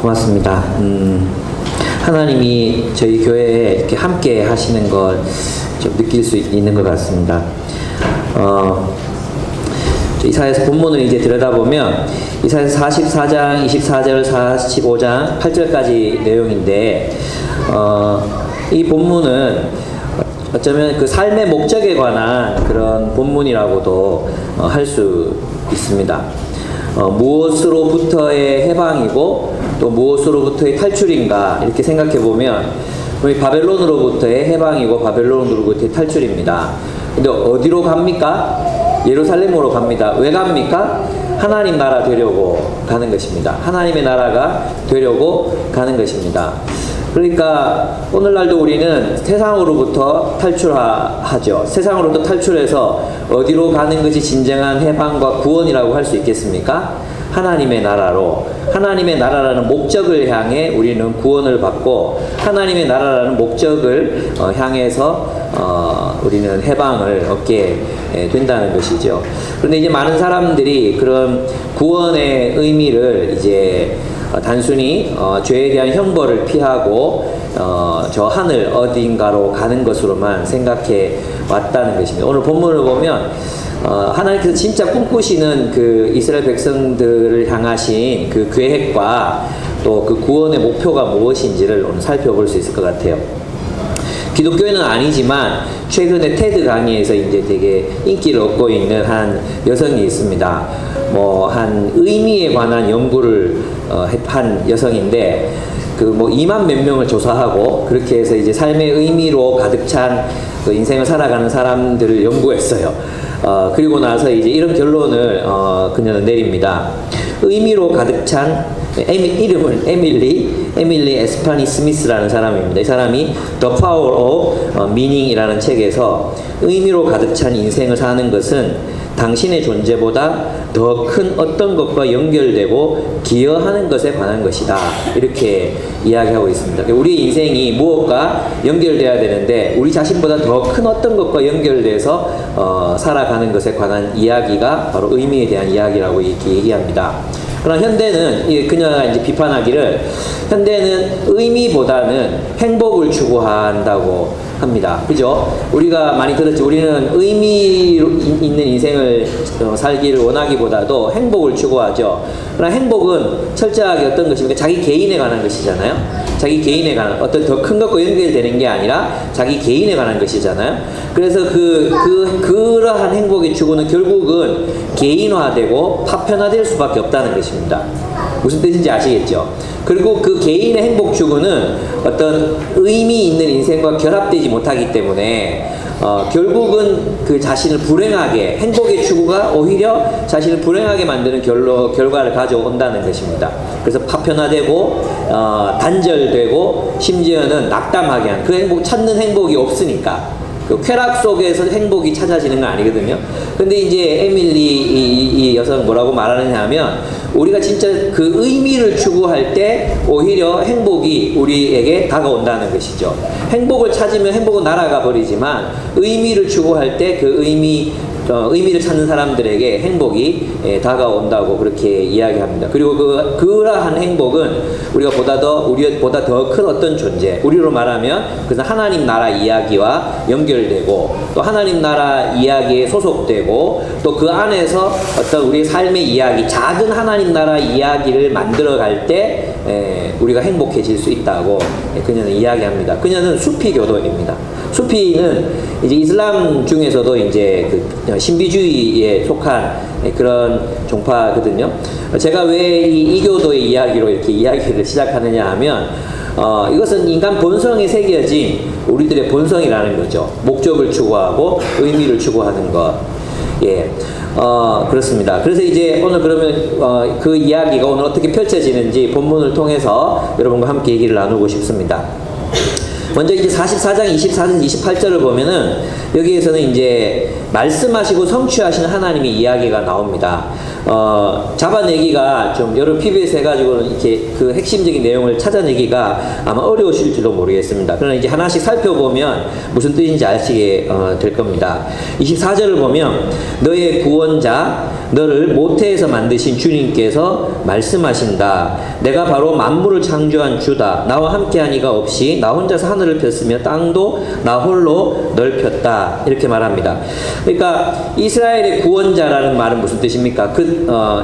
고맙습니다. 하나님이 저희 교회에 이렇게 함께 하시는 걸 좀 느낄 수 있는 것 같습니다. 이사야서 본문을 이제 들여다보면 이사야서 44장 24절 45장 8절까지 내용인데 이 본문은 어쩌면 그 삶의 목적에 관한 그런 본문이라고도 할 수 있습니다. 무엇으로부터의 해방이고 또 무엇으로부터의 탈출인가 이렇게 생각해 보면 우리 바벨론으로부터의 해방이고 바벨론으로부터의 탈출입니다. 근데 어디로 갑니까? 예루살렘으로 갑니다. 왜 갑니까? 하나님 나라 되려고 가는 것입니다. 하나님의 나라가 되려고 가는 것입니다. 그러니까 오늘날도 우리는 세상으로부터 탈출하죠. 세상으로부터 탈출해서 어디로 가는 것이 진정한 해방과 구원이라고 할 수 있겠습니까? 하나님의 나라로, 하나님의 나라라는 목적을 향해 우리는 구원을 받고 하나님의 나라라는 목적을 향해서 우리는 해방을 얻게 된다는 것이죠. 그런데 이제 많은 사람들이 그런 구원의 의미를 이제 단순히 죄에 대한 형벌을 피하고 저 하늘 어딘가로 가는 것으로만 생각해 왔다는 것입니다. 오늘 본문을 보면 하나님께서 진짜 꿈꾸시는 그 이스라엘 백성들을 향하신 그 계획과 또 그 구원의 목표가 무엇인지를 오늘 살펴볼 수 있을 것 같아요. 기독교회는 아니지만 최근에 테드 강의에서 이제 되게 인기를 얻고 있는 한 여성이 있습니다. 한 의미에 관한 연구를 한 여성인데 그 2만 몇 명을 조사하고 그렇게 해서 이제 삶의 의미로 가득 찬 그 인생을 살아가는 사람들을 연구했어요. 그리고 나서 이제 이런 결론을 그녀는 내립니다. 의미로 가득 찬 이름은 에밀리 에스파니 스미스라는 사람입니다. 이 사람이 The Power of Meaning이라는 책에서 의미로 가득 찬 인생을 사는 것은 당신의 존재보다 더 큰 어떤 것과 연결되고 기여하는 것에 관한 것이다. 이렇게 이야기하고 있습니다. 우리 인생이 무엇과 연결돼야 되는데 우리 자신보다 더 큰 어떤 것과 연결돼서 살아가는 것에 관한 이야기가 바로 의미에 대한 이야기라고 이렇게 얘기합니다. 그러나 현대는 그녀가 이제 비판하기를 현대는 의미보다는 행복을 추구한다고 합니다. 그죠? 우리가 많이 들었죠. 우리는 의미 있는 인생을 살기를 원하기보다도 행복을 추구하죠. 그러나 행복은 철저하게 어떤 것입니까? 자기 개인에 관한 것이잖아요. 자기 개인에 관한 어떤 더 큰 것과 연결되는 게 아니라 자기 개인에 관한 것이잖아요. 그래서 그러한 행복의 추구는 결국은 개인화되고 파편화될 수밖에 없다는 것입니다. 무슨 뜻인지 아시겠죠? 그리고 그 개인의 행복 추구는 어떤 의미 있는 인생과 결합되지 못하기 때문에 결국은 그 자신을 불행하게 행복의 추구가 오히려 자신을 불행하게 만드는 결과를 가져온다는 것입니다. 그래서 파편화되고 단절되고 심지어는 낙담하게 하는 그 찾는 행복이 없으니까 그 쾌락 속에서 행복이 찾아지는 건 아니거든요. 근데 이제 에밀리 이 여성은 뭐라고 말하느냐 하면 우리가 진짜 그 의미를 추구할 때 오히려 행복이 우리에게 다가온다는 것이죠. 행복을 찾으면 행복은 날아가 버리지만 의미를 추구할 때 그 의미를 찾는 사람들에게 행복이 다가온다고 그렇게 이야기합니다. 그리고 그러한 행복은 우리보다 더 큰 어떤 존재, 우리로 말하면 그래서 하나님 나라 이야기와 연결되고 또 하나님 나라 이야기에 소속되고 또 그 안에서 어떤 우리의 삶의 이야기, 작은 하나님 나라 이야기를 만들어갈 때 우리가 행복해질 수 있다고 그녀는 이야기합니다. 그녀는 수피 교도입니다. 수피는 이제 이슬람 중에서도 이제 그 신비주의에 속한 그런 종파거든요. 제가 왜 이 이교도의 이야기로 이렇게 이야기를 시작하느냐 하면 이것은 인간 본성에 새겨진 우리들의 본성이라는 거죠. 목적을 추구하고 의미를 추구하는 것. 예. 그렇습니다. 그래서 이제 오늘 그러면 그 이야기가 오늘 어떻게 펼쳐지는지 본문을 통해서 여러분과 함께 얘기를 나누고 싶습니다. 먼저 이제 44장 24절 28절을 보면은 여기에서는 이제 말씀하시고 성취하시는 하나님의 이야기가 나옵니다. 잡아내기가 좀 여러 PBS 해가지고는 이렇게 그 핵심적인 내용을 찾아내기가 아마 어려우실지도 모르겠습니다. 그러나 이제 하나씩 살펴보면 무슨 뜻인지 아시게 될 겁니다. 24절을 보면 너의 구원자 너를 모태에서 만드신 주님께서 말씀하신다. 내가 바로 만물을 창조한 주다. 나와 함께한 이가 없이 나 혼자서 하늘을 폈으며 땅도 나 홀로 넓혔다. 이렇게 말합니다. 그러니까 이스라엘의 구원자라는 말은 무슨 뜻입니까?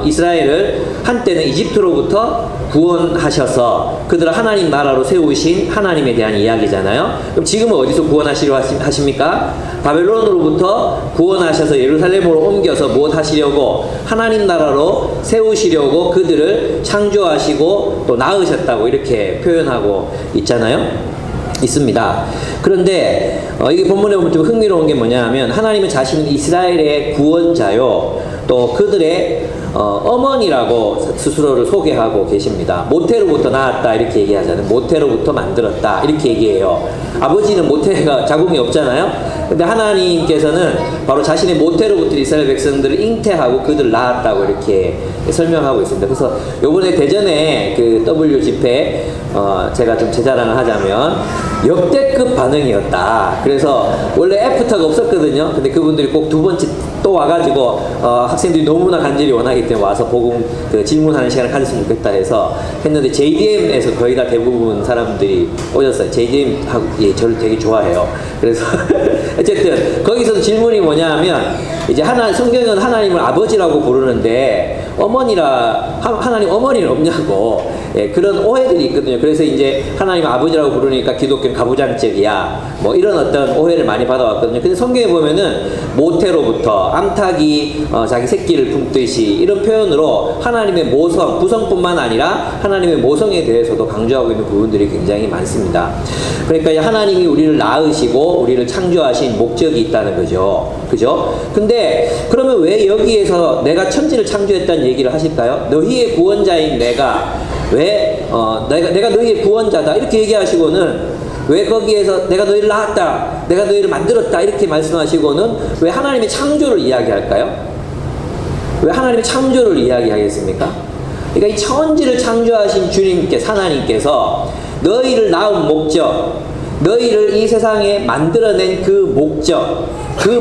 이스라엘을 한때는 이집트로부터 구원하셔서 그들을 하나님 나라로 세우신 하나님에 대한 이야기잖아요. 그럼 지금은 어디서 구원하시려 하십니까? 바벨론으로부터 구원하셔서 예루살렘으로 옮겨서 무엇 하시려고? 하나님 나라로 세우시려고 그들을 창조하시고 또 낳으셨다고 이렇게 표현하고 있습니다. 그런데 이게 본문에 보면 좀 흥미로운 게 뭐냐 하면 하나님은 자신은 이스라엘의 구원자요 또 그들의 어머니라고 스스로를 소개하고 계십니다. 모태로부터 낳았다 이렇게 얘기하잖아요. 모태로부터 만들었다 이렇게 얘기해요. 아버지는 모태가 자궁이 없잖아요. 근데 하나님께서는 바로 자신의 모태로부터 이스라엘 백성들을 잉태하고 그들을 낳았다고 이렇게 설명하고 있습니다. 그래서 요번에 대전에 그 W 집회 제가 좀 제 자랑을 하자면 역대급 반응이었다. 그래서 원래 애프터가 없었거든요. 근데 그분들이 꼭 두 번째 또 와가지고 학생들이 너무나 간절히 원하기 때문에 와서 복음 질문하는 시간을 가졌으면 좋겠다 해서 했는데 JDM에서 거의 다 대부분 사람들이 오셨어요. JDM하고 저를 되게 좋아해요. 그래서 어쨌든 거기서 질문이 뭐냐 하면 이제 성경은 하나님을 아버지라고 부르는데 하나님 어머니는 없냐고 그런 오해들이 있거든요. 그래서 이제 하나님 아버지라고 부르니까 기독교는 가부장적이야 뭐 이런 어떤 오해를 많이 받아왔거든요. 근데 성경에 보면은 모태로부터 암탉이 자기 새끼를 품듯이 이런 표현으로 하나님의 모성, 구성뿐만 아니라 하나님의 모성에 대해서도 강조하고 있는 부분들이 굉장히 많습니다. 그러니까 하나님이 우리를 낳으시고 우리를 창조하신 목적이 있다는 거죠. 그죠? 근데 그러면 왜 여기에서 내가 천지를 창조했다는 얘기를 하실까요? 너희의 구원자인 내가 왜 내가 너희의 구원자다 이렇게 얘기하시고는 왜 거기에서 내가 너희를 낳았다 내가 너희를 만들었다 이렇게 말씀하시고는 왜 하나님의 창조를 이야기할까요? 왜 하나님의 창조를 이야기하겠습니까? 그러니까 이 천지를 창조하신 하나님께서 너희를 낳은 목적, 너희를 이 세상에 만들어낸 그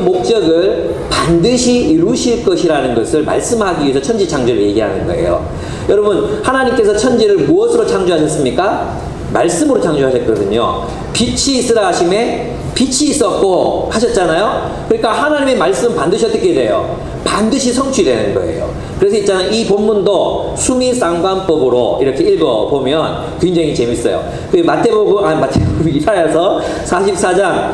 목적을 반드시 이루실 것이라는 것을 말씀하기 위해서 천지 창조를 얘기하는 거예요. 여러분, 하나님께서 천지를 무엇으로 창조하셨습니까? 말씀으로 창조하셨거든요. 빛이 있으라 하심에 빛이 있었고 하셨잖아요. 그러니까 하나님의 말씀 반드시 어떻게 돼요? 반드시 성취되는 거예요. 그래서 있잖아요. 이 본문도 수미상관법으로 이렇게 읽어보면 굉장히 재밌어요. 이사야서 44장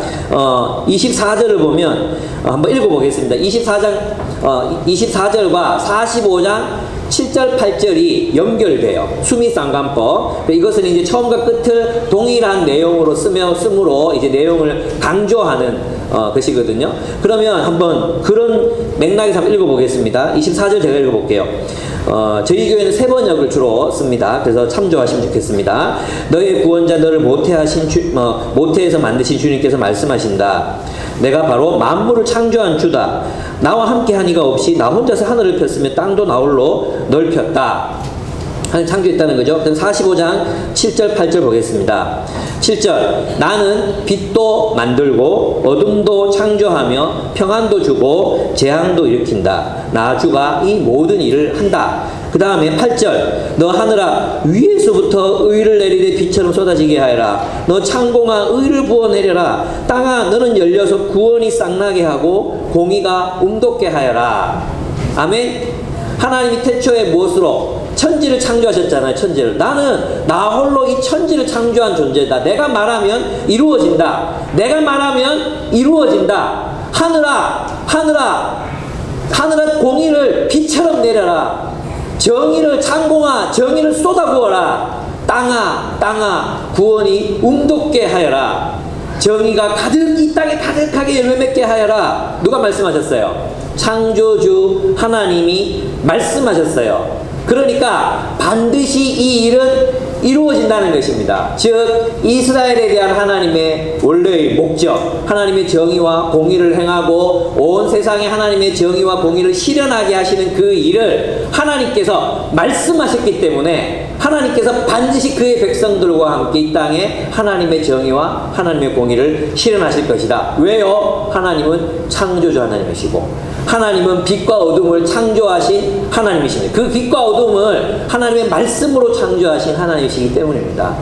24절을 보면 한번 읽어보겠습니다. 24절과 45장 7절, 8절이 연결돼요. 수미상관법. 이것은 이제 처음과 끝을 동일한 내용으로 쓰므로 이제 내용을 강조하는 것이거든요. 그러면 한번 그런 맥락에서 한번 읽어보겠습니다. 24절 제가 읽어볼게요. 저희 교회는 세 번역을 주로 씁니다. 그래서 참조하시면 좋겠습니다. 너의 구원자 너를 모태에서 만드신 주님께서 말씀하신다. 내가 바로 만물을 창조한 주다. 나와 함께한 이가 없이 나 혼자서 하늘을 폈으며 땅도 나 홀로 넓혔다. 하는 창조했다는 거죠. 그럼 45장 7절 8절 보겠습니다. 7절 나는 빛도 만들고 어둠도 창조하며 평안도 주고 재앙도 일으킨다. 나 주가 이 모든 일을 한다. 그 다음에 8절 너 하늘아 위에서부터 의를 내리되 빛처럼 쏟아지게 하여라. 너 창공아 의를 부어내려라. 땅아 너는 열려서 구원이 쌍나게 하고 공의가 움돋게 하여라. 아멘. 하나님이 태초에 무엇으로? 천지를 창조하셨잖아요. 천지를. 나는 나 홀로 이 천지를 창조한 존재다. 내가 말하면 이루어진다. 내가 말하면 이루어진다. 하늘아 공의를 빛처럼 내려라. 정의를 창공아 정의를 쏟아부어라. 땅아 구원이 움돋게 하여라. 정의가 가득 이 땅에 가득하게 열매 맺게 하여라. 누가 말씀하셨어요? 창조주 하나님이 말씀하셨어요. 그러니까 반드시 이 일은 이루어진다는 것입니다. 즉 이스라엘에 대한 하나님의 원래의 목적, 하나님의 정의와 공의를 행하고 온 세상에 하나님의 정의와 공의를 실현하게 하시는 그 일을 하나님께서 말씀하셨기 때문에 하나님께서 반드시 그의 백성들과 함께 이 땅에 하나님의 정의와 하나님의 공의를 실현하실 것이다. 왜요? 하나님은 창조주 하나님이시고 하나님은 빛과 어둠을 창조하신 하나님이십니다. 그 빛과 어둠을 하나님의 말씀으로 창조하신 하나님이시기 때문입니다.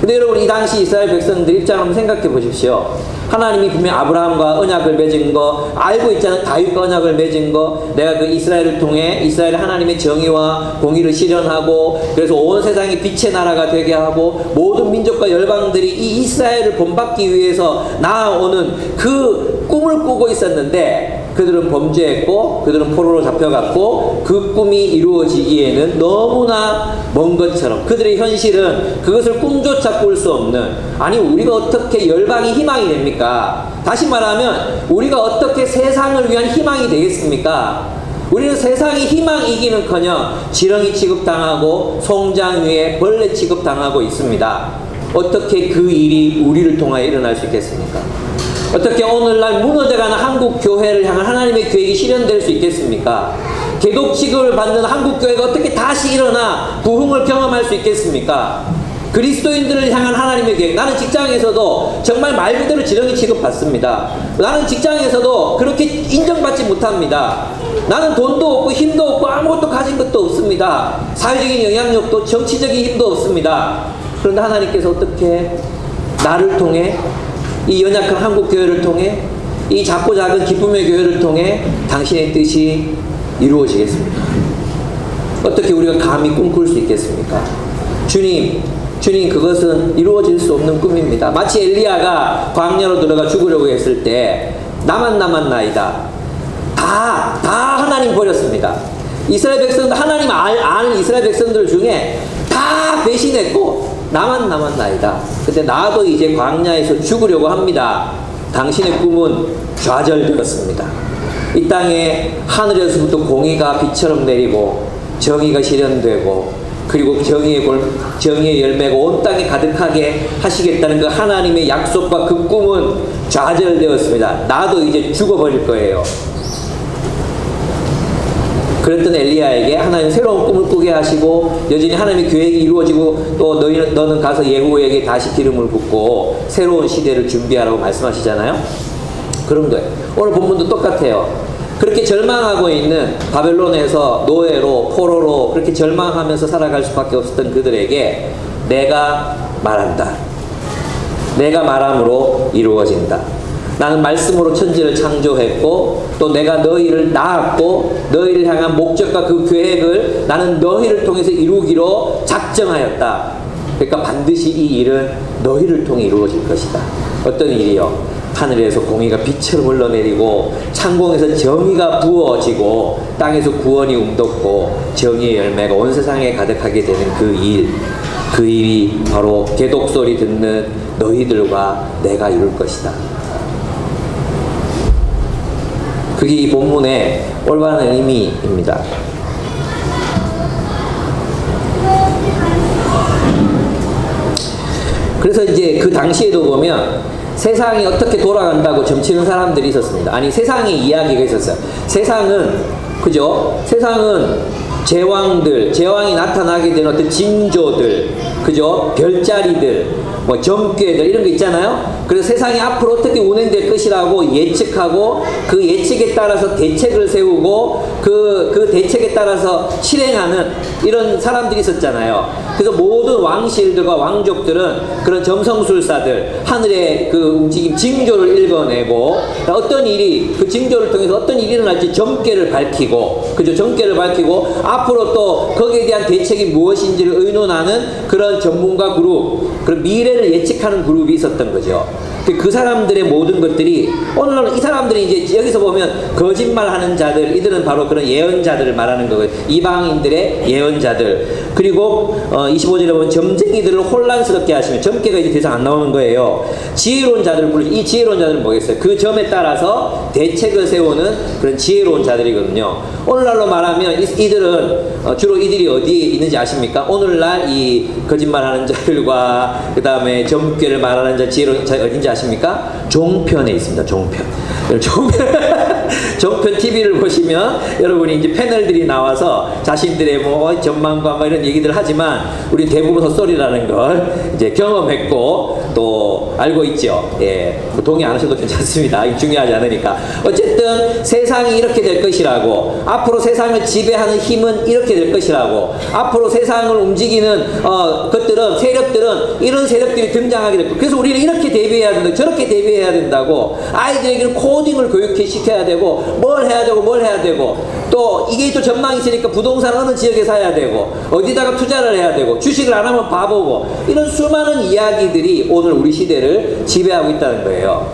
근데 여러분, 이 당시 이스라엘 백성들 입장을 한번 생각해 보십시오. 하나님이 분명 아브라함과 언약을 맺은 거 알고 있잖아요. 다윗과 언약을 맺은 거, 내가 그 이스라엘을 통해 이스라엘 하나님의 정의와 공의를 실현하고 그래서 온 세상이 빛의 나라가 되게 하고 모든 민족과 열방들이 이 이스라엘을 본받기 위해서 나아오는 그 꿈을 꾸고 있었는데 그들은 범죄했고 그들은 포로로 잡혀갔고 그 꿈이 이루어지기에는 너무나 먼 것처럼 그들의 현실은 그것을 꿈조차 꿀 수 없는, 아니 우리가 어떻게 열방이 희망이 됩니까? 다시 말하면 우리가 어떻게 세상을 위한 희망이 되겠습니까? 우리는 세상이 희망이기는커녕 지렁이 취급당하고 송장 위에 벌레 취급당하고 있습니다. 어떻게 그 일이 우리를 통하여 일어날 수 있겠습니까? 어떻게 오늘날 무너져가는 한국 교회를 향한 하나님의 계획이 실현될 수 있겠습니까? 개독 취급을 받는 한국 교회가 어떻게 다시 일어나 부흥을 경험할 수 있겠습니까? 그리스도인들을 향한 하나님의 계획. 나는 직장에서도 정말 말 그대로 지렁이 취급받습니다. 나는 직장에서도 그렇게 인정받지 못합니다. 나는 돈도 없고 힘도 없고 아무것도 가진 것도 없습니다. 사회적인 영향력도 정치적인 힘도 없습니다. 그런데 하나님께서 어떻게 나를 통해 이 연약한 한국교회를 통해 이 작고 작은 기쁨의 교회를 통해 당신의 뜻이 이루어지겠습니까? 어떻게 우리가 감히 꿈꿀 수 있겠습니까? 주님 그것은 이루어질 수 없는 꿈입니다. 마치 엘리야가 광야로 들어가 죽으려고 했을 때 나만 남았나이다. 다 하나님 버렸습니다. 이스라엘 백성들, 하나님 아는 이스라엘 백성들 중에 다 배신했고 나만 남았나이다. 근데 나도 이제 광야에서 죽으려고 합니다. 당신의 꿈은 좌절되었습니다. 이 땅에 하늘에서부터 공의가 비처럼 내리고 정의가 실현되고 그리고 정의의 열매가 온 땅에 가득하게 하시겠다는 그 하나님의 약속과 그 꿈은 좌절되었습니다. 나도 이제 죽어버릴 거예요. 그랬던 엘리야에게 하나님 새로운 꿈을 꾸게 하시고 여전히 하나님의 계획이 이루어지고 또 너는 가서 예후에게 다시 기름을 붓고 새로운 시대를 준비하라고 말씀하시잖아요. 그런 거예요. 오늘 본문도 똑같아요. 그렇게 절망하고 있는 바벨론에서 노예로 포로로 그렇게 절망하면서 살아갈 수밖에 없었던 그들에게 내가 말한다. 내가 말함으로 이루어진다. 나는 말씀으로 천지를 창조했고 또 내가 너희를 낳았고 너희를 향한 목적과 그 계획을 나는 너희를 통해서 이루기로 작정하였다. 그러니까 반드시 이 일은 너희를 통해 이루어질 것이다. 어떤 일이요? 하늘에서 공의가 빛을 흘러내리고 창공에서 정의가 부어지고 땅에서 구원이 움돋고 정의의 열매가 온 세상에 가득하게 되는 그 일이 바로 개독 소리 듣는 너희들과 내가 이룰 것이다. 그게 이 본문의 올바른 의미입니다. 그래서 이제 그 당시에도 보면 세상이 어떻게 돌아간다고 점치는 사람들이 있었습니다. 아니, 세상의 이야기가 있었어요. 세상은, 그죠? 세상은 제왕이 나타나게 되는 어떤 징조들, 그죠? 별자리들, 뭐 점괘들 이런 거 있잖아요. 그래서 세상이 앞으로 어떻게 운행될 것이라고 예측하고 그 예측에 따라서 대책을 세우고 그 대책에 따라서 실행하는 이런 사람들이 있었잖아요. 그래서 모든 왕실들과 왕족들은 그런 점성술사들, 하늘의 그 움직임 징조를 읽어내고 어떤 일이 그 징조를 통해서 어떤 일이 일어날지 점괘를 밝히고, 그죠? 점괘를 밝히고 앞으로 또 거기에 대한 대책이 무엇인지를 의논하는 그런 전문가 그룹, 그런 미래를 예측하는 그룹이 있었던 거죠. 그 사람들의 모든 것들이 오늘날 이 사람들이 이제 여기서 보면 거짓말하는 자들, 이들은 바로 그런 예언자들을 말하는 거거든요. 이방인들의 예언자들. 그리고 25절에 보면 점쟁이들을 혼란스럽게 하시면, 점괘가 이제 더 이상 안 나오는 거예요. 지혜로운 자들을 부르시. 이 지혜로운 자들은 뭐겠어요? 그 점에 따라서 대책을 세우는 그런 지혜로운 자들이거든요. 오늘날로 말하면 이들은 주로 이들이 어디에 있는지 아십니까? 오늘날 이 거짓말하는 자들과 그 다음에 점괘를 말하는 자, 지혜로운 자 어딘지 아십니까? 종편에 있습니다. 종편. 종편 TV를 보시면 여러분이 이제 패널들이 나와서 자신들의 뭐 전망과 뭐 이런 얘기들 하지만 우리 대부분 헛소리라는 걸 이제 경험했고 또 알고 있죠. 예, 뭐 동의 안 하셔도 괜찮습니다. 이게 중요하지 않으니까. 어쨌든 세상이 이렇게 될 것이라고, 앞으로 세상을 지배하는 힘은 이렇게 될 것이라고, 앞으로 세상을 움직이는 것들은, 세력들은 이런 세력들이 등장하게 될 거고, 그래서 우리는 이렇게 대비해야 된다, 저렇게 대비해야 된다고, 아이들에게는 코딩을 교육시켜야 되고, 뭘 해야 되고, 뭘 해야 되고, 또 이게 또 전망이 있으니까 부동산 어느 지역에 사야 되고, 어디다가 투자를 해야 되고, 주식을 안 하면 바보고, 이런 수많은 이야기들이 오늘 우리 시대를 지배하고 있다는 거예요.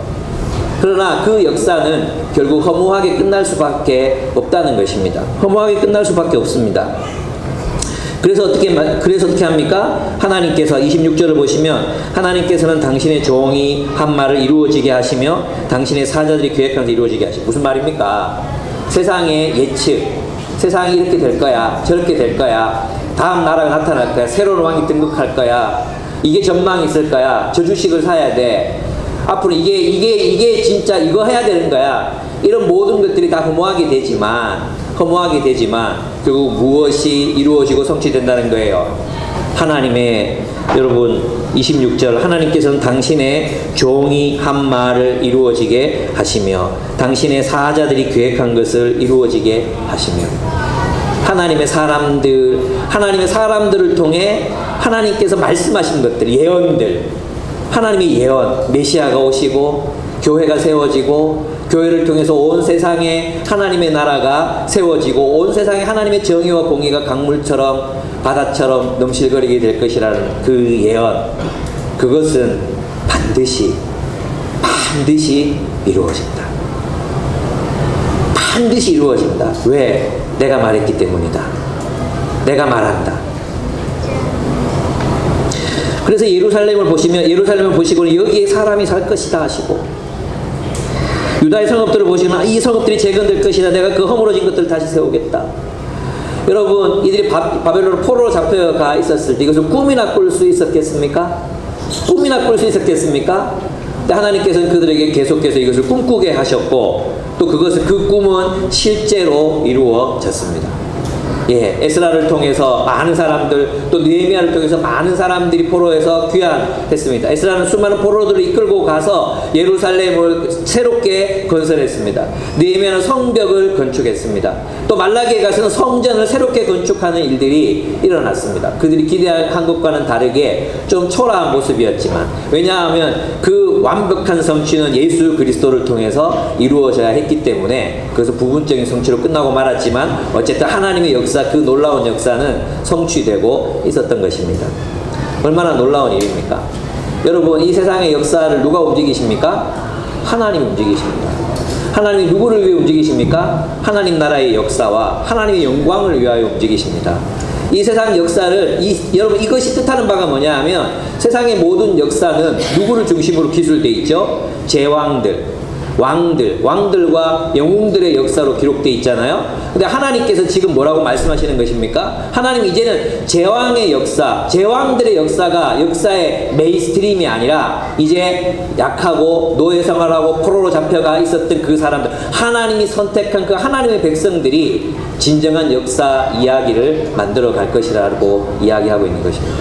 그러나 그 역사는 결국 허무하게 끝날 수밖에 없다는 것입니다. 허무하게 끝날 수밖에 없습니다. 그래서 어떻게 합니까? 하나님께서 26절을 보시면 하나님께서는 당신의 종이 한 말을 이루어지게 하시며 당신의 사자들이 계획한 것을 이루어지게 하시고, 무슨 말입니까? 세상의 예측, 세상이 이렇게 될 거야, 저렇게 될 거야, 다음 나라가 나타날 거야, 새로운 왕이 등극할 거야, 이게 전망이 있을 거야, 저 주식을 사야 돼, 앞으로 이게 진짜 이거 해야 되는 거야, 이런 모든 것들이 다 허무하게 되지만 결국 무엇이 이루어지고 성취된다는 거예요. 하나님의, 여러분 26절, 하나님께서는 당신의 종이 한 말을 이루어지게 하시며 당신의 사자들이 계획한 것을 이루어지게 하시며, 하나님의 사람들을 통해 하나님께서 말씀하신 것들, 예언들, 하나님의 예언, 메시아가 오시고 교회가 세워지고 교회를 통해서 온 세상에 하나님의 나라가 세워지고 온 세상에 하나님의 정의와 공의가 강물처럼 바다처럼 넘실거리게 될 것이라는 그 예언, 그것은 반드시 이루어진다. 반드시 이루어진다. 왜? 내가 말했기 때문이다. 내가 말한다. 그래서 예루살렘을 보시고 여기에 사람이 살 것이다 하시고, 유다의 성읍들을 보시면 이 성읍들이 재건될 것이다. 내가 그 허물어진 것들을 다시 세우겠다. 여러분, 이들이 바벨론으로 포로로 잡혀가 있었을 때 이것을 꿈이나 꿀 수 있었겠습니까? 꿈이나 꿀 수 있었겠습니까? 근데 하나님께서는 그들에게 계속해서 이것을 꿈꾸게 하셨고, 또 그 꿈은 실제로 이루어졌습니다. 예, 에스라를 통해서 많은 사람들, 또 느헤미야를 통해서 많은 사람들이 포로에서 귀환했습니다. 에스라는 수많은 포로들을 이끌고 가서 예루살렘을 새롭게 건설했습니다. 느헤미야는 성벽을 건축했습니다. 또 말라기에 가서는 성전을 새롭게 건축하는 일들이 일어났습니다. 그들이 기대한 것과는 다르게 좀 초라한 모습이었지만, 왜냐하면 그 완벽한 성취는 예수 그리스도를 통해서 이루어져야 했기 때문에 그것은 부분적인 성취로 끝나고 말았지만, 어쨌든 하나님의 역사, 그 놀라운 역사는 성취되고 있었던 것입니다. 얼마나 놀라운 일입니까? 여러분, 이 세상의 역사를 누가 움직이십니까? 하나님이 움직이십니다. 하나님이 누구를 위해 움직이십니까? 하나님 나라의 역사와 하나님의 영광을 위하여 움직이십니다. 이 세상 역사를, 여러분, 이것이 뜻하는 바가 뭐냐 하면, 세상의 모든 역사는 누구를 중심으로 기술되어 있죠? 제왕들, 왕들과 영웅들의 역사로 기록되어 있잖아요. 근데 하나님께서 지금 뭐라고 말씀하시는 것입니까? 하나님 이제는 제왕의 역사, 제왕들의 역사가 역사의 메인스트림이 아니라 이제 약하고 노예 생활하고 포로로 잡혀가 있었던 그 사람들, 하나님이 선택한 그 하나님의 백성들이 진정한 역사 이야기를 만들어 갈 것이라고 이야기하고 있는 것입니다.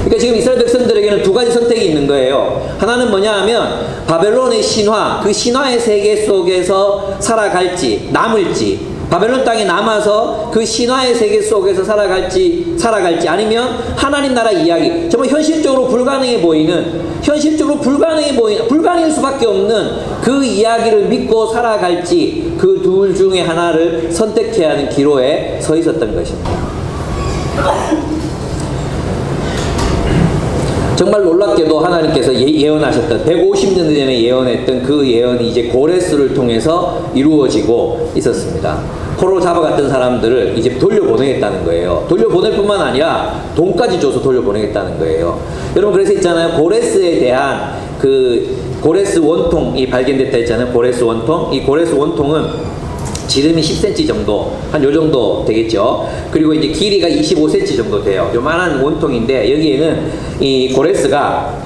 그러니까 지금 이스라엘 백성들에게는 두 가지 선택이 있는 거예요. 하나는 뭐냐 하면 바벨론의 신화, 그 신화의 세계 속에서 살아갈지 남을지, 바벨론 땅에 남아서 그 신화의 세계 속에서 살아갈지 아니면 하나님 나라 이야기, 정말 현실적으로 불가능해 보이는, 불가능일 수밖에 없는 그 이야기를 믿고 살아갈지 그 둘 중에 하나를 선택해야 하는 기로에 서 있었던 것입니다. 정말 놀랍게도 하나님께서 예언하셨던 150년 전에 예언했던 그 예언이 이제 고레스를 통해서 이루어지고 있었습니다. 포로로 잡아갔던 사람들을 이제 돌려보내겠다는 거예요. 돌려보낼 뿐만 아니라 돈까지 줘서 돌려보내겠다는 거예요. 여러분, 그래서 있잖아요. 고레스에 대한 고레스 원통이 발견됐다 했잖아요. 고레스 원통. 이 고레스 원통은 지름이 10cm 정도, 한 요 정도 되겠죠. 그리고 이제 길이가 25cm 정도 돼요. 요만한 원통인데, 여기에는 이 고레스가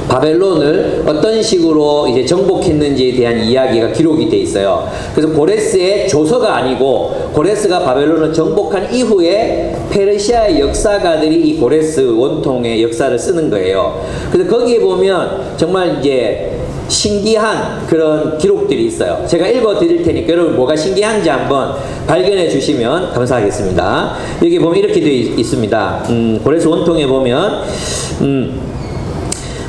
바벨론을 어떤 식으로 이제 정복했는지에 대한 이야기가 기록이 돼 있어요. 그래서 고레스의 조서가 아니고, 고레스가 바벨론을 정복한 이후에 페르시아의 역사가들이 이 고레스 원통의 역사를 쓰는 거예요. 그래서 거기에 보면 정말 이제 신기한 그런 기록들이 있어요. 제가 읽어 드릴 테니까 여러분 뭐가 신기한지 한번 발견해 주시면 감사하겠습니다. 여기 보면 이렇게 되어 있습니다. 고레스 원통에 보면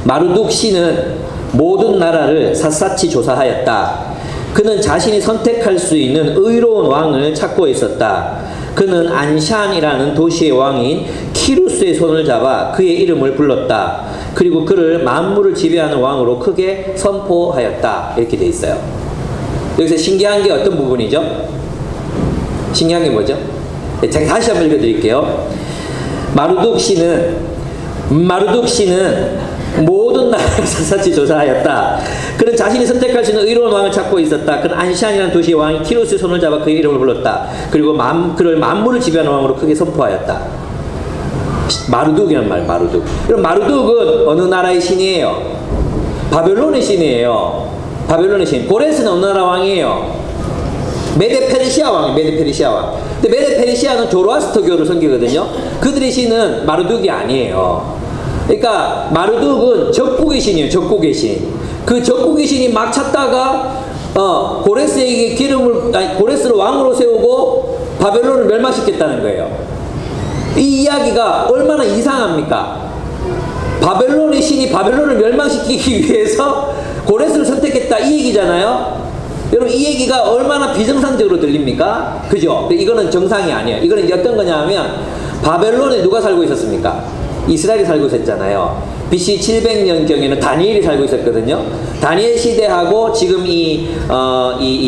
마르둑 씨는 모든 나라를 샅샅이 조사하였다. 그는 자신이 선택할 수 있는 의로운 왕을 찾고 있었다. 그는 안샨이라는 도시의 왕인 키루스의 손을 잡아 그의 이름을 불렀다. 그리고 그를 만물을 지배하는 왕으로 크게 선포하였다. 이렇게 돼 있어요. 여기서 신기한 게 어떤 부분이죠? 신기한 게 뭐죠? 제가 다시 한번 읽어드릴게요. 마르둑 씨는 모든 나라를 샅샅이 조사하였다. 그는 자신이 선택할 수 있는 의로운 왕을 찾고 있었다. 그는 안샨이라는 도시의 왕이 키루스의 손을 잡아 그의 이름을 불렀다. 그리고 그를 만물을 지배하는 왕으로 크게 선포하였다. 마르둑이란 말, 마르둑. 그럼 마르둑은 어느 나라의 신이에요? 바벨론의 신이에요. 바벨론의 신. 고레스는 어느 나라 왕이에요? 메데 페르시아 왕. 근데 메데 페르시아는 조로아스터교를 섬기거든요. 그들의 신은 마르둑이 아니에요. 그러니까 마르둑은 적국의 신이에요. 적국의 신. 그 적국의 신이 막 찾다가 고레스에게 고레스를 왕으로 세우고 바벨론을 멸망시켰다는 거예요. 이 이야기가 얼마나 이상합니까? 바벨론의 신이 바벨론을 멸망시키기 위해서 고레스를 선택했다, 이 얘기잖아요. 여러분, 이 얘기가 얼마나 비정상적으로 들립니까? 그죠? 이거는 정상이 아니에요. 이거는 이제 어떤 거냐면, 바벨론에 누가 살고 있었습니까? 이스라엘이 살고 있었잖아요. BC 700년경에는 다니엘이 살고 있었거든요. 다니엘 시대하고 지금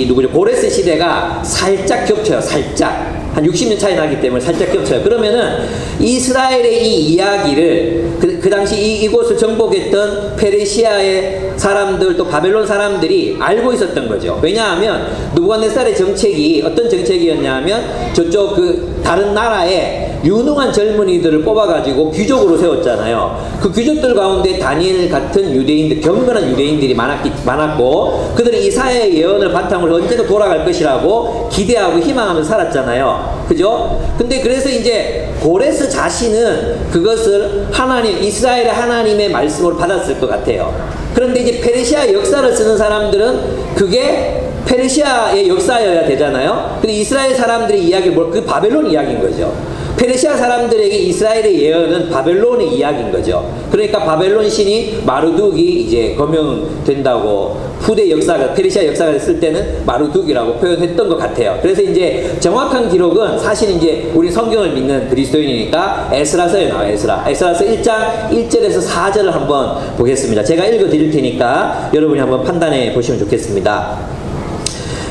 누구죠? 고레스 시대가 살짝 겹쳐요. 살짝. 한 60년 차이 나기 때문에 살짝 겹쳐요. 그러면은 이스라엘의 이 이야기를 그 당시 이곳을 정복했던 페르시아의 사람들, 또 바벨론 사람들이 알고 있었던 거죠. 왜냐하면 느부갓네살의 정책이 어떤 정책이었냐면 저쪽 다른 나라에 유능한 젊은이들을 뽑아가지고 귀족으로 세웠잖아요. 그 귀족들 가운데 다니엘 같은 유대인들, 경건한 유대인들이 많았고, 그들은 이사야의 예언을 바탕으로 언제도 돌아갈 것이라고 기대하고 희망하면서 살았잖아요. 그죠? 근데 그래서 이제 고레스 자신은 그것을 이스라엘의 하나님의 말씀으로 받았을 것 같아요. 그런데 이제 페르시아 역사를 쓰는 사람들은 그게 페르시아의 역사여야 되잖아요. 근데 이스라엘 사람들의 이야기는 그 바벨론 이야기인 거죠. 페르시아 사람들에게 이스라엘의 예언은 바벨론의 이야기인 거죠. 그러니까 바벨론 신이 마르둑이 이제 거명된다고 후대 역사가, 페르시아 역사가 됐을 때는 마르둑이라고 표현했던 것 같아요. 그래서 이제 정확한 기록은 사실 이제 우리 성경을 믿는 그리스도인이니까 에스라서에 나와요. 에스라서 1장 1절에서 4절을 한번 보겠습니다. 제가 읽어 드릴 테니까 여러분이 한번 판단해 보시면 좋겠습니다.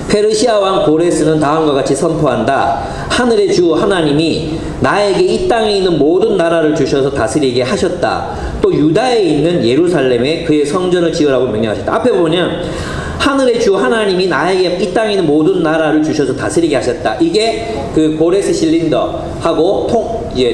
페르시아 왕 고레스는 다음과 같이 선포한다. 하늘의 주 하나님이 나에게 이 땅에 있는 모든 나라를 주셔서 다스리게 하셨다. 또 유다에 있는 예루살렘에 그의 성전을 지으라고 명령하셨다. 앞에 보면 하늘의 주 하나님이 나에게 이 땅에 있는 모든 나라를 주셔서 다스리게 하셨다. 이게 그 고레스 실린더하고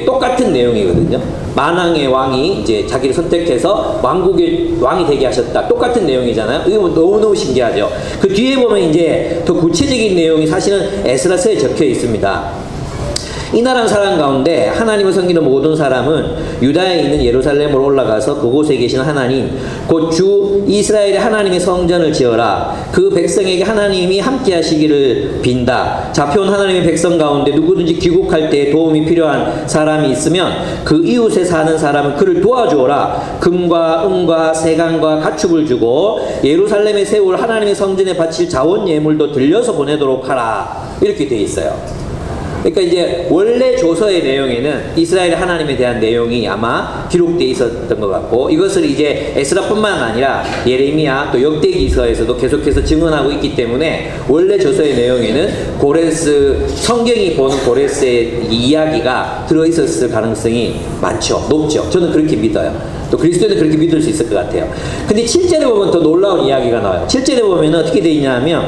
똑같은 내용이거든요. 만왕의 왕이 이제 자기를 선택해서 왕국의 왕이 되게 하셨다. 똑같은 내용이잖아요. 이거 너무너무 신기하죠. 그 뒤에 보면 이제 더 구체적인 내용이 사실은 에스라서에 적혀 있습니다. 이 나라 사람 가운데 하나님을 섬기는 모든 사람은 유다에 있는 예루살렘으로 올라가서 그곳에 계신 하나님 곧 주 이스라엘의 하나님의 성전을 지어라. 그 백성에게 하나님이 함께 하시기를 빈다. 잡혀온 하나님의 백성 가운데 누구든지 귀국할 때 도움이 필요한 사람이 있으면 그 이웃에 사는 사람은 그를 도와주어라. 금과 은과 세간과 가축을 주고 예루살렘에 세울 하나님의 성전에 바칠 자원 예물도 들려서 보내도록 하라. 이렇게 되어 있어요. 그러니까 이제 원래 조서의 내용에는 이스라엘 하나님에 대한 내용이 아마 기록되어 있었던 것 같고, 이것을 이제 에스라뿐만 아니라 예레미야 또 역대기서에서도 계속해서 증언하고 있기 때문에 원래 조서의 내용에는 고레스, 성경이 보는 고레스의 이야기가 들어있었을 가능성이 많죠. 높죠. 저는 그렇게 믿어요. 또 그리스도인은 그렇게 믿을 수 있을 것 같아요. 근데 7절에 보면 더 놀라운 이야기가 나와요. 7절에 보면 어떻게 되어 있냐면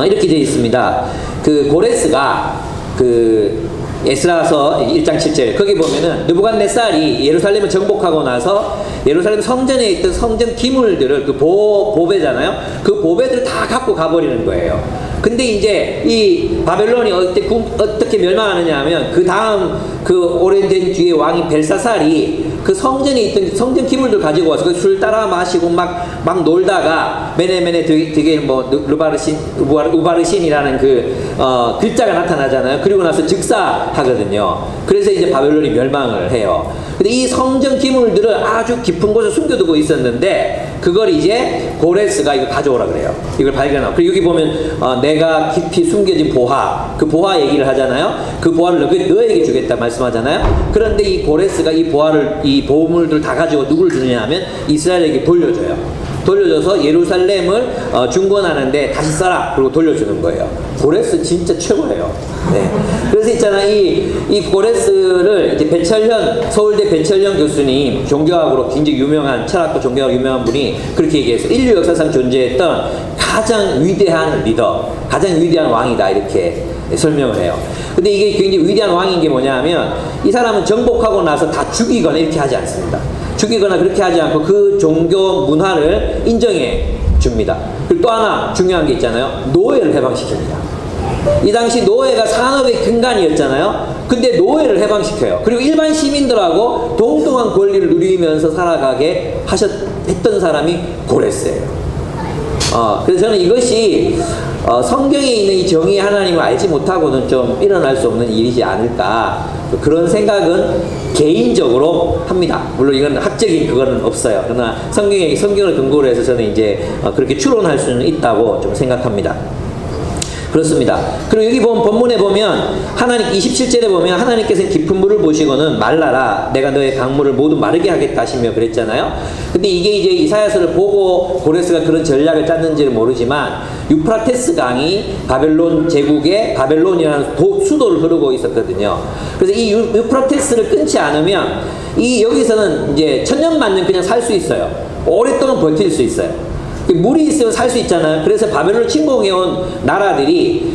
이렇게 되어 있습니다. 그 고레스가 그 에스라서 1장 7절 거기 보면은 느부갓네살이 예루살렘을 정복하고 나서 예루살렘 성전에 있던 성전 기물들을 그 보배잖아요. 그 보배들을 다 갖고 가버리는 거예요. 근데 이제 이 바벨론이 어떻게 멸망하느냐 하면 그 다음 그 오랜된 뒤에 왕이 벨사살이 그 성전에 있던 성전 기물들 가지고 와서 그 술 따라 마시고 막 놀다가 메네메네 되게 뭐 우바르신이라는 그 글자가 나타나잖아요. 그리고 나서 즉사하거든요. 그래서 이제 바벨론이 멸망을 해요. 근데 이 성전 기물들을 아주 깊은 곳에 숨겨두고 있었는데 그걸 이제 고레스가 이거 가져오라 그래요. 이걸 발견하고. 그리고 여기 보면 내가 깊이 숨겨진 보화, 그 보화 얘기를 하잖아요. 그 보화를 너에게 주겠다 말씀하잖아요. 그런데 이 고레스가 이 보화를, 이 보물들 다 가지고 누굴 주느냐 하면 이스라엘에게 돌려줘요. 돌려줘서 예루살렘을 중건하는데 다시 써라. 그리고 돌려주는 거예요. 고레스 진짜 최고예요. 네. 그래서 있잖아, 이 고레스를 이제 배철현, 서울대 배철현 교수님, 종교학으로 굉장히 유명한, 철학과 종교학 유명한 분이 그렇게 얘기해서 인류 역사상 존재했던 가장 위대한 리더, 가장 위대한 왕이다. 이렇게 설명을 해요. 근데 이게 굉장히 위대한 왕인 게 뭐냐 하면 이 사람은 정복하고 나서 다 죽이거나 이렇게 하지 않습니다. 죽이거나 그렇게 하지 않고 그 종교 문화를 인정해 줍니다. 그리고 또 하나 중요한 게 있잖아요. 노예를 해방시킵니다. 이 당시 노예가 산업의 근간이었잖아요. 근데 노예를 해방시켜요. 그리고 일반 시민들하고 동등한 권리를 누리면서 살아가게 했던 사람이 고레스예요. 그래서 저는 이것이 성경에 있는 이 정의의 하나님을 알지 못하고는 좀 일어날 수 없는 일이지 않을까, 그런 생각은 개인적으로 합니다. 물론 이건 학적인 그거는 없어요. 그러나 성경을 근거로 해서 저는 이제 그렇게 추론할 수는 있다고 좀 생각합니다. 그렇습니다. 그리고 여기 보면 본문에 보면 하나님 27절에 보면 하나님께서는 깊은 물을 보시고는 말라라 내가 너의 강물을 모두 마르게 하겠다 하시며 그랬잖아요. 근데 이게 이제 이사야서를 보고 고레스가 그런 전략을 짰는지는 모르지만 유프라테스 강이 바벨론 제국의 바벨론이라는 수도를 흐르고 있었거든요. 그래서 이 유프라테스를 끊지 않으면 여기서는 이제 천년만년 그냥 살 수 있어요. 오랫동안 버틸 수 있어요. 물이 있으면 살 수 있잖아요. 그래서 바벨론을 침공해온 나라들이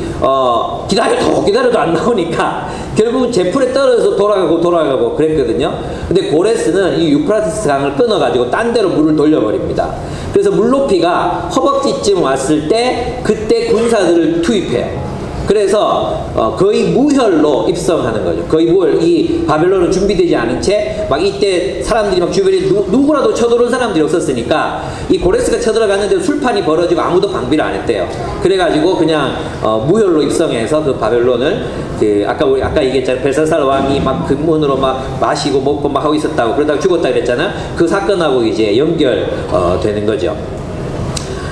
기다려도 안 나오니까 결국은 제풀에 떨어져서 돌아가고 그랬거든요. 근데 고레스는 이 유프라테스 강을 끊어가지고 딴 데로 물을 돌려버립니다. 그래서 물높이가 허벅지쯤 왔을 때 그때 군사들을 투입해요. 그래서 거의 무혈로 입성하는 거죠. 거의 이 바벨론은 준비되지 않은 채 막 이때 사람들이 막 주변에 누구라도 쳐들어온 사람들이 없었으니까 이 고레스가 쳐들어갔는데 술판이 벌어지고 아무도 방비를 안 했대요. 그래가지고 그냥 무혈로 입성해서 그 바벨론을 아까 얘기했잖아요. 벨사살 왕이 막 금문으로 막 마시고 먹고 막 하고 있었다고, 그러다가 죽었다 그랬잖아요. 그 사건하고 이제 연결되는 거죠.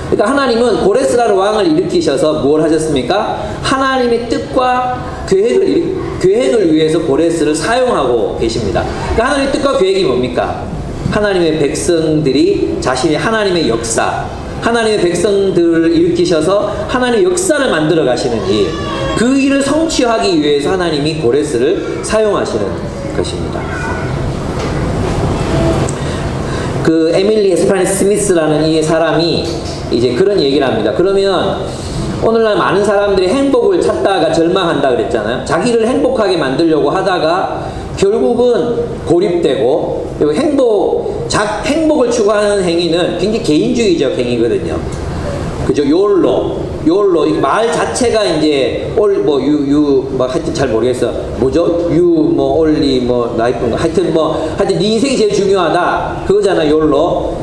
그러니까 하나님은 고레스라는 왕을 일으키셔서 뭘 하셨습니까? 하나님의 뜻과 계획을 위해서 고레스를 사용하고 계십니다. 그러니까 하나님의 뜻과 계획이 뭡니까? 하나님의 백성들이 자신의 하나님의 역사, 하나님의 백성들을 일으키셔서 하나님의 역사를 만들어 가시는 일, 그 일을 성취하기 위해서 하나님이 고레스를 사용하시는 것입니다. 그 에밀리 에스파니 스미스라는 이 사람이 이제 그런 얘기를 합니다. 그러면 오늘날 많은 사람들이 행복을 찾다가 절망한다 그랬잖아요. 자기를 행복하게 만들려고 하다가 결국은 고립되고, 그리고 행복을 추구하는 행위는 굉장히 개인주의적 행위거든요. 그죠? 욜로. 욜로 이 말 자체가 이제 뭐 하여튼 잘 모르겠어. 뭐죠? 뭐 올리 뭐 라이프 하여튼 네 인생이 제일 중요하다 그거잖아 욜로.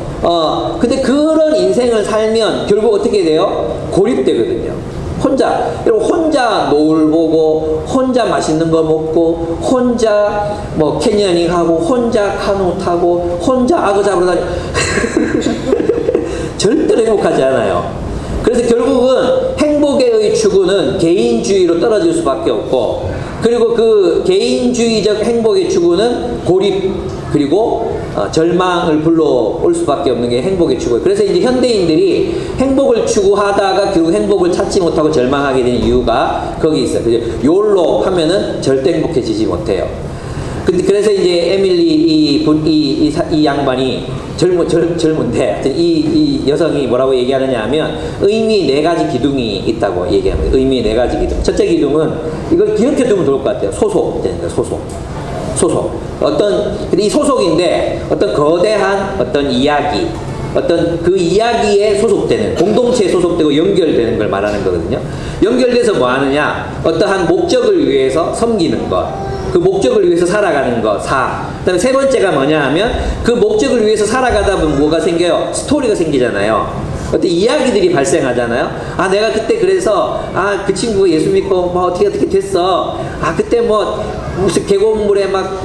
근데 그런 인생을 살면 결국 어떻게 돼요? 고립되거든요. 혼자 노을 보고, 혼자 맛있는 거 먹고, 혼자 뭐 캐니어닝 하고, 혼자 카누 타고, 혼자 악어 잡으러 다니고 절대로 행복하지 않아요. 그래서 결국은 행복의 추구는 개인주의로 떨어질 수밖에 없고, 그리고 그 개인주의적 행복의 추구는 고립 그리고 절망을 불러올 수밖에 없는 게 행복의 추구예요. 그래서 이제 현대인들이 행복을 추구하다가 결국 행복을 찾지 못하고 절망하게 되는 이유가 거기 있어요. 욜로 하면은 절대 행복해지지 못해요. 근데 그래서 이제 에밀리 이 양반이 젊은데 이 여성이 뭐라고 얘기하느냐 하면 의미 4가지 기둥이 있다고 얘기합니다. 의미 4가지 기둥. 첫째 기둥은 이걸 기억해 두면 좋을 것 같아요. 소속. 이 소속인데 어떤 거대한 어떤 이야기, 어떤 그 이야기에 소속되는, 공동체에 소속되고 연결되는 걸 말하는 거거든요. 연결돼서 뭐 하느냐? 어떠한 목적을 위해서 섬기는 것, 그 목적을 위해서 살아가는 것, 그다음에 세 번째가 뭐냐 하면 그 목적을 위해서 살아가다 보면 뭐가 생겨요? 스토리가 생기잖아요. 어떤 이야기들이 발생하잖아요. 내가 그때 그래서 그 친구가 예수 믿고 뭐 어떻게 됐어. 그때 뭐 무슨 계곡물에 막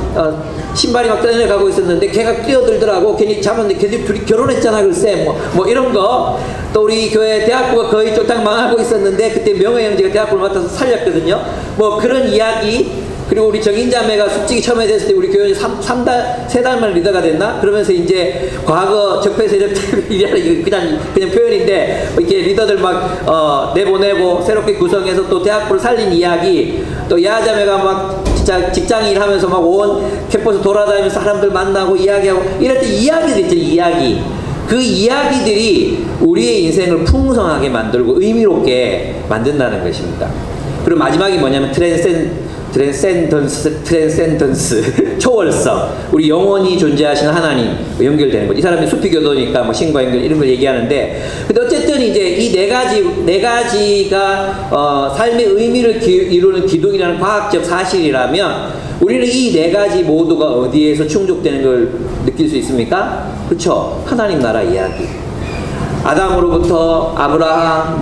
신발이 막 떠내려가고 있었는데 걔가 뛰어들더라고. 괜히 잡았는데 걔들이 둘이 결혼했잖아 글쎄. 뭐 이런 거. 또 우리 교회 대학교가 거의 쫄딱 망하고 있었는데 그때 명예 형제가 대학교를 맡아서 살렸거든요. 뭐 그런 이야기. 그리고 우리 정인자매가 숙직이 처음에 됐을 때 우리 교회 3달 만에 리더가 됐나? 그러면서 이제 과거 적폐 세력 그냥 표현인데 이렇게 리더들 막 내보내고 새롭게 구성해서 또 대학부를 살린 이야기. 또 야자매가 막 진짜 직장일 하면서 막 온 캠퍼스 돌아다니면서 사람들 만나고 이야기하고 이럴 때 이야기들 있죠. 이야기. 그 이야기들이 우리의 인생을 풍성하게 만들고 의미롭게 만든다는 것입니다. 그리고 마지막이 뭐냐면 트랜센던스 초월성, 우리 영원히 존재하시는 하나님 연결되는 거죠. 이 사람이 수피교도니까 뭐 신과 연결 이런 걸 얘기하는데, 근데 어쨌든 이제 이 네 가지가 삶의 의미를 이루는 기둥이라는 과학적 사실이라면 우리는 이 4가지 모두가 어디에서 충족되는 걸 느낄 수 있습니까? 그렇죠. 하나님 나라 이야기. 아담으로부터 아브라함,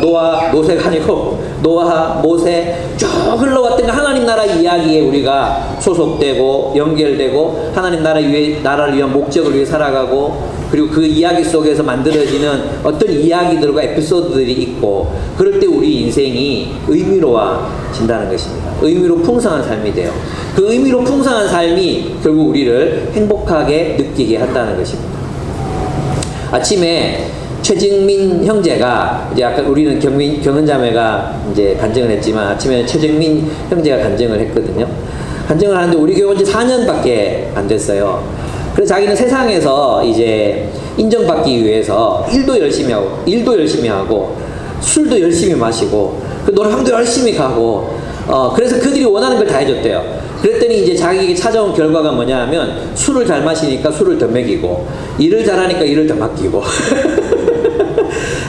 노아가 아니고 노아, 모세 쭉 흘러왔던 하나님 나라 이야기에 우리가 소속되고 연결되고 하나님 나라를 위한 목적을 위해 살아가고, 그리고 그 이야기 속에서 만들어지는 어떤 이야기들과 에피소드들이 있고, 그럴 때 우리 인생이 의미로워진다는 것입니다. 의미로 풍성한 삶이 돼요. 그 의미로 풍성한 삶이 결국 우리를 행복하게 느끼게 한다는 것입니다. 아침에 최정민 형제가, 이제 아까 우리는 경은자매가 이제 간증을 했지만 아침에는 최정민 형제가 간증을 했거든요. 간증을 하는데 우리 교회 온 지 4년밖에 안 됐어요. 그래서 자기는 세상에서 이제 인정받기 위해서 일도 열심히 하고 술도 열심히 마시고 노래방도 열심히 가고 그래서 그들이 원하는 걸 다 해줬대요. 그랬더니 이제 자기에게 찾아온 결과가 뭐냐 하면 술을 잘 마시니까 술을 더 먹이고 일을 잘하니까 일을 더 맡기고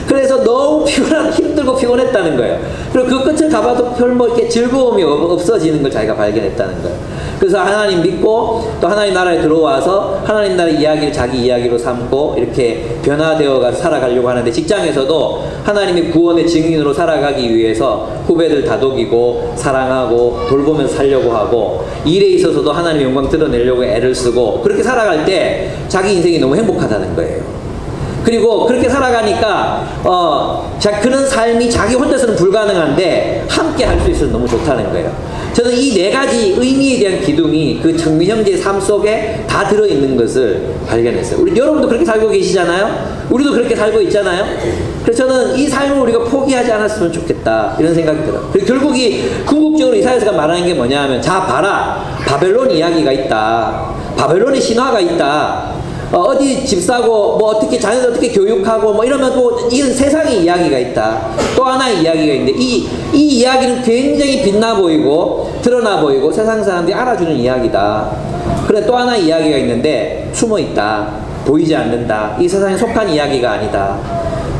그래서 너무 힘들고 피곤했다는 거예요. 그리고 그 끝을 가봐도 별 뭐 이렇게 즐거움이 없어지는 걸 자기가 발견했다는 거예요. 그래서 하나님 믿고 또 하나님 나라에 들어와서 하나님 나라 이야기를 자기 이야기로 삼고 이렇게 변화되어 살아가려고 하는데, 직장에서도 하나님의 구원의 증인으로 살아가기 위해서 후배들 다독이고 사랑하고 돌보면서 살려고 하고, 일에 있어서도 하나님의 영광 드러내려고 애를 쓰고 그렇게 살아갈 때 자기 인생이 너무 행복하다는 거예요. 그리고 그렇게 살아가니까 그런 삶이 자기 혼자서는 불가능한데 함께 할 수 있어서 너무 좋다는 거예요. 저는 이 4가지 의미에 대한 기둥이 그 정민 형제의 삶 속에 다 들어있는 것을 발견했어요. 우리 여러분도 그렇게 살고 계시잖아요. 우리도 그렇게 살고 있잖아요. 그래서 저는 이 삶을 우리가 포기하지 않았으면 좋겠다 이런 생각이 들어요. 그리고 결국 궁극적으로 이사야서가 말하는 게 뭐냐 하면, 자 봐라, 바벨론 이야기가 있다. 바벨론의 신화가 있다. 어디 집 사고 뭐 어떻게 자녀들 어떻게 교육하고 뭐 이러면 또 이런 세상의 이야기가 있다. 또 하나의 이야기가 있는데 이 이야기는 굉장히 빛나 보이고 드러나 보이고 세상 사람들이 알아주는 이야기다. 그런데 또 하나의 이야기가 있는데 숨어 있다. 보이지 않는다. 이 세상에 속한 이야기가 아니다.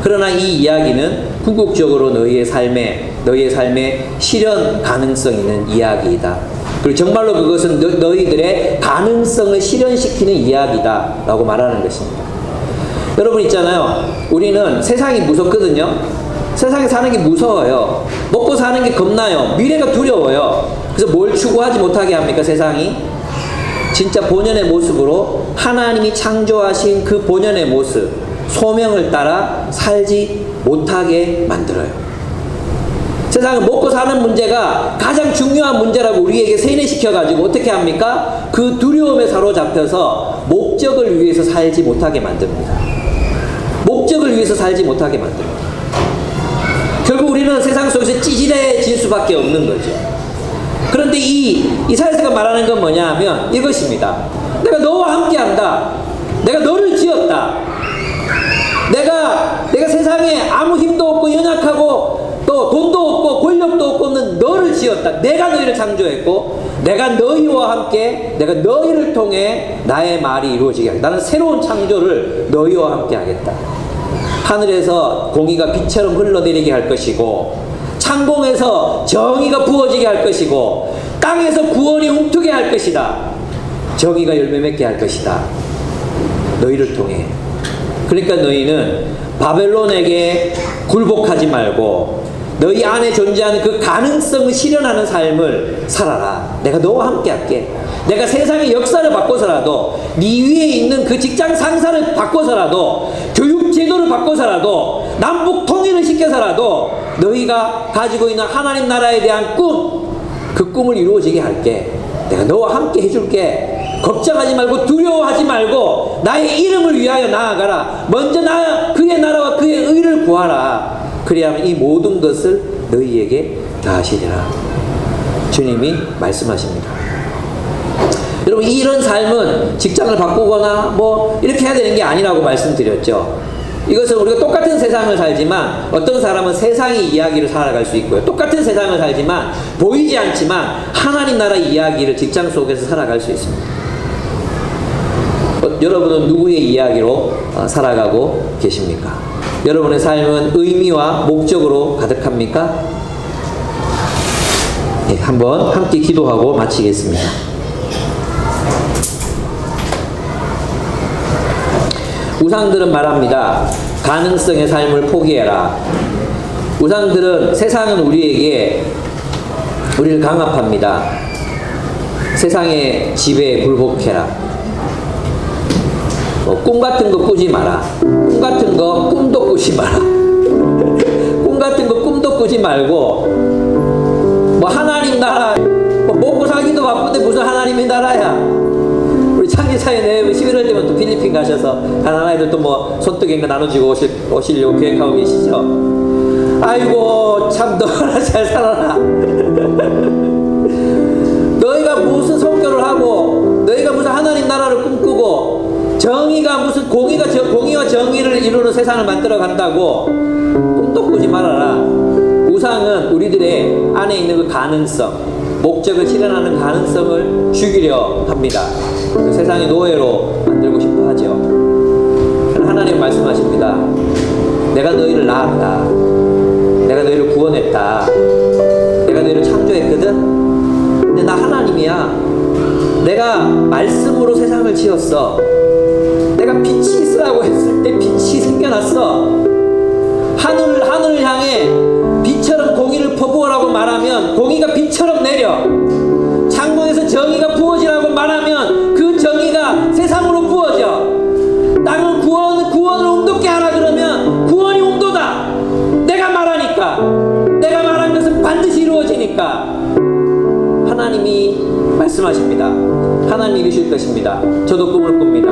그러나 이 이야기는 궁극적으로 너희의 삶에 실현 가능성 있는 이야기이다. 그리고 정말로 그것은 너희들의 가능성을 실현시키는 이야기다 라고 말하는 것입니다. 여러분 있잖아요. 우리는 세상이 무섭거든요. 세상에 사는 게 무서워요. 먹고 사는 게 겁나요. 미래가 두려워요. 그래서 뭘 추구하지 못하게 합니까? 세상이 진짜 본연의 모습으로 하나님이 창조하신 그 본연의 모습, 소명을 따라 살지 못하게 만들어요. 세상은 먹고 사는 문제가 가장 중요한 문제라고 우리에게 세뇌시켜가지고 어떻게 합니까? 그 두려움에 사로잡혀서 목적을 위해서 살지 못하게 만듭니다. 목적을 위해서 살지 못하게 만듭니다. 결국 우리는 세상 속에서 찌질해질 수밖에 없는 거죠. 그런데 이 사회에서 말하는 건 뭐냐 하면 이것입니다. 내가 너와 함께 한다. 내가 너를 지었다. 내가 세상에 아무 힘도 없고 연약하고 또 돈도 없고 권력도 없고 없는 너를 지었다. 내가 너희를 창조했고 내가 너희와 함께 내가 너희를 통해 나의 말이 이루어지게 하겠다. 나는 새로운 창조를 너희와 함께 하겠다. 하늘에서 공의가 빛처럼 흘러내리게 할 것이고 창공에서 정의가 부어지게 할 것이고 땅에서 구원이 움트게 할 것이다. 정의가 열매 맺게 할 것이다. 너희를 통해. 그러니까 너희는 바벨론에게 굴복하지 말고 너희 안에 존재하는 그 가능성을 실현하는 삶을 살아라. 내가 너와 함께 할게. 내가 세상의 역사를 바꿔서라도 네 위에 있는 그 직장 상사를 바꿔서라도 교육 제도를 바꿔서라도 남북 통일을 시켜서라도 너희가 가지고 있는 하나님 나라에 대한 꿈, 그 꿈을 이루어지게 할게. 내가 너와 함께 해줄게. 걱정하지 말고 두려워하지 말고 나의 이름을 위하여 나아가라. 먼저 그의 나라와 그의 의를 구하라. 그리하면 이 모든 것을 너희에게 다하시리라. 주님이 말씀하십니다. 여러분 이런 삶은 직장을 바꾸거나 뭐 이렇게 해야 되는 게 아니라고 말씀드렸죠. 이것은 우리가 똑같은 세상을 살지만 어떤 사람은 세상의 이야기를 살아갈 수 있고요. 똑같은 세상을 살지만 보이지 않지만 하나님 나라 이야기를 직장 속에서 살아갈 수 있습니다. 여러분은 누구의 이야기로 살아가고 계십니까? 여러분의 삶은 의미와 목적으로 가득합니까? 네, 한번 함께 기도하고 마치겠습니다. 우상들은 말합니다. 가능성의 삶을 포기해라. 우상들은 세상은 우리를 강압합니다. 세상의 지배에 굴복해라. 꿈 같은 거 꾸지 마라. 꿈 같은 거 꿈도 꾸지 마라. 꿈 같은 거 꿈도 꾸지 말고 뭐 하나님 나라 뭐 먹고 살기도 바쁜데 무슨 하나님의 나라야. 우리 창기사회 11월 되면 또 필리핀 가셔서 가난한 아이들 또 뭐 손뜨개인가 나눠주고 오시려고 계획하고 계시죠. 아이고 참 너나 잘 살아라. 너희가 무슨 성교를 하고 너희가 무슨 하나님 나라를 꿈꾸고 정의가 무슨 공의와 정의를 이루는 세상을 만들어 간다고 꿈도 꾸지 말아라. 우상은 우리들의 안에 있는 그 가능성, 목적을 실현하는 가능성을 죽이려 합니다. 그 세상의 노예로 만들고 싶어 하죠. 하나님 말씀하십니다. 내가 너희를 낳았다. 내가 너희를 구원했다. 내가 너희를 창조했거든. 근데 나 하나님이야. 내가 말씀으로 세상을 지었어. 내가 빛이 있으라고 했을 때 빛이 생겨났어. 하늘을 향해 빛처럼 공의를 퍼부으라고 말하면 공의가 빛처럼 내려. 창공에서 정의가 부어지라고 말하면 그 정의가 세상으로 부어져. 땅은 구원을 움돋게 하라 그러면 구원이 움돋아. 내가 말하니까. 내가 말한 것은 반드시 이루어지니까. 하나님이 말씀하십니다. 하나님이 이루실 것입니다. 저도 꿈을 꿉니다.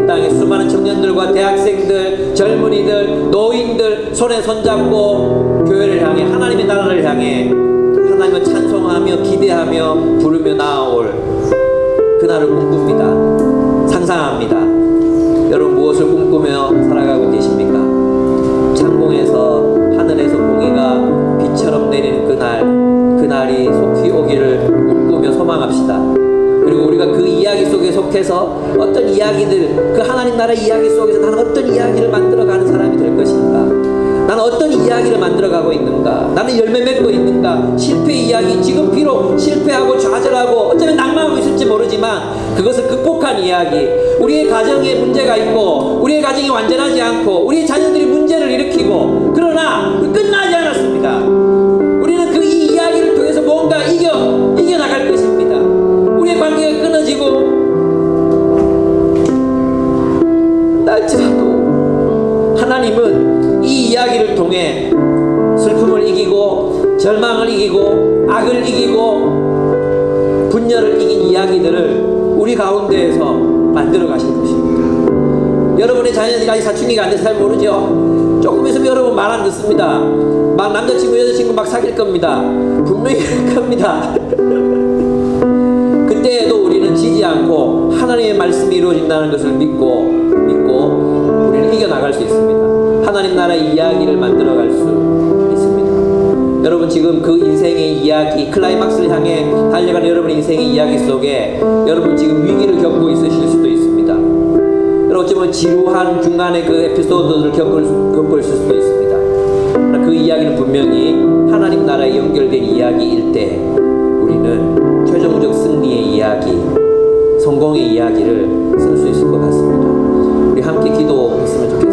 이 땅에 수많은 청년들과 대학생들, 젊은이들, 노인들 손에 손잡고 교회를 향해 하나님의 나라를 향해 하나님을 찬송하며 기대하며 부르며 나아올 그날을 꿈꿉니다. 상상합니다. 여러분 무엇을 꿈꾸며 살아가고 계십니까? 창공에서 하늘에서 공의가 빛처럼 내리는 그날이 속히 오기를 꿈꾸며 소망합시다. 그리고 우리가 그 이야기 속에 속해서 어떤 이야기들, 그 하나님 나라의 이야기 속에서 나는 어떤 이야기를 만들어가는 사람이 될 것인가? 나는 어떤 이야기를 만들어가고 있는가? 나는 열매 맺고 있는가? 실패 이야기, 지금 비록 실패하고 좌절하고 어쩌면 낙망하고 있을지 모르지만 그것을 극복한 이야기, 우리의 가정에 문제가 있고 우리의 가정이 완전하지 않고 우리의 자녀들이 문제를 일으키고 그러나 끝나지 않았습니다. 우리는 그 이 이야기를 통해서 뭔가 이겨나갈 것입니다. 우리의 관계가 끊어지고 날지라도 하나님은 이 이야기를 통해 슬픔을 이기고 절망을 이기고 악을 이기고 분열을 이긴 이야기들을 우리 가운데에서 만들어 가실 것입니다. 여러분의 자녀들이 아직 사춘기가 안 돼서 잘 모르죠. 조금 있으면 여러분 말 안 듣습니다. 막 남자친구 여자친구 막 사귈 겁니다. 분명히 그럴 겁니다. 그때에도 우리는 지지 않고 하나님의 말씀이 이루어진다는 것을 믿고 우리는 이겨나갈 수 있습니다. 하나님 나라의 이야기를 만들어갈 수 있습니다. 여러분 지금 그 인생의 이야기, 클라이막스를 향해 달려가는 여러분의 인생의 이야기 속에 여러분 지금 위기를 겪고 있으실 수도 있습니다. 여러분 어쩌면 지루한 중간에 그 에피소드를 겪고 있을 수도 있습니다. 그러나 그 이야기는 분명히 하나님 나라에 연결된 이야기일 때 우리는 최종적 승리의 이야기, 성공의 이야기를 쓸 수 있을 것 같습니다. 우리 함께 기도했으면 좋겠습니다.